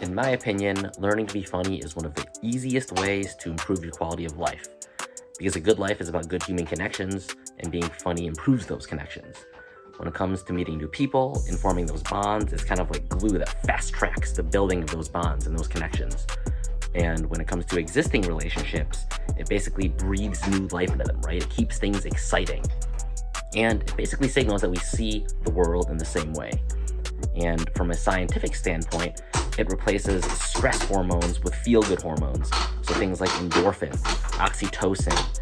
In my opinion, learning to be funny is one of the easiest ways to improve your quality of life. Because a good life is about good human connections, and being funny improves those connections. When it comes to meeting new people and forming those bonds, it's kind of like glue that fast tracks the building of those bonds and those connections. And when it comes to existing relationships, it basically breathes new life into them, right? It keeps things exciting. And it basically signals that we see the world in the same way. And from a scientific standpoint, it replaces stress hormones with feel-good hormones. So things like endorphin, oxytocin,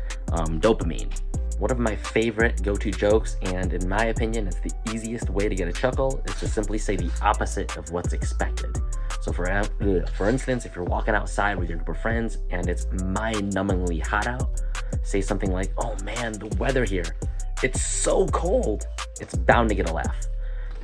dopamine. One of my favorite go-to jokes, and in my opinion, it's the easiest way to get a chuckle, is to simply say the opposite of what's expected. So for instance, if you're walking outside with your group of friends and it's mind-numbingly hot out, say something like, "Oh man, the weather here, it's so cold." It's bound to get a laugh.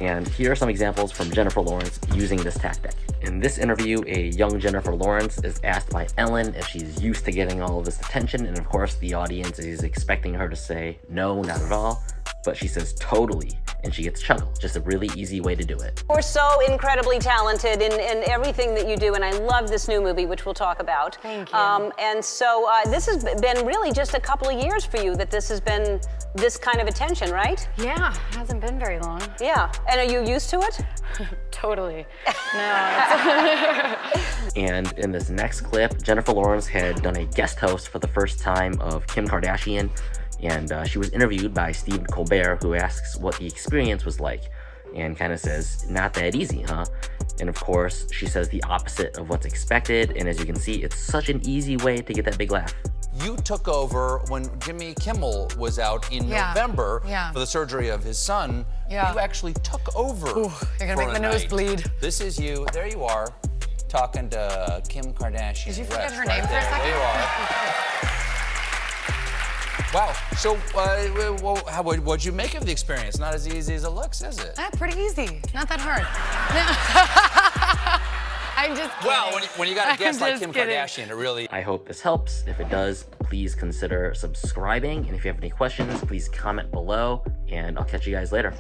And here are some examples from Jennifer Lawrence using this tactic. In this interview, a young Jennifer Lawrence is asked by Ellen if she's used to getting all of this attention, and of course the audience is expecting her to say, "No, not at all," but she says "totally," and she gets chuckled. Just a really easy way to do it. You're so incredibly talented in everything that you do, and I love this new movie, which we'll talk about. Thank you. And so this has been really just a couple of years for you that this has been this kind of attention, right? Yeah, it hasn't been very long. Yeah, and are you used to it? Totally. No. And in this next clip, Jennifer Lawrence had done a guest host for the first time of Kim Kardashian, and she was interviewed by Stephen Colbert, who asks what the experience was like, and kind of says, "Not that easy, huh?" And of course, she says the opposite of what's expected, and as you can see, it's such an easy way to get that big laugh. You took over when Jimmy Kimmel was out in November for the surgery of his son. You actually took over. Ooh, you're gonna make my nose bleed. This is you. There you are, talking to Kim Kardashian. Did you forget her name for a second? There you are. Wow. So, what'd you make of the experience? Not as easy as it looks, is it? Pretty easy. Not that hard. I'm just kidding. Well, when you got a guest like Kim kidding. Kardashian, it really... I hope this helps. If it does, please consider subscribing. And if you have any questions, please comment below, and I'll catch you guys later.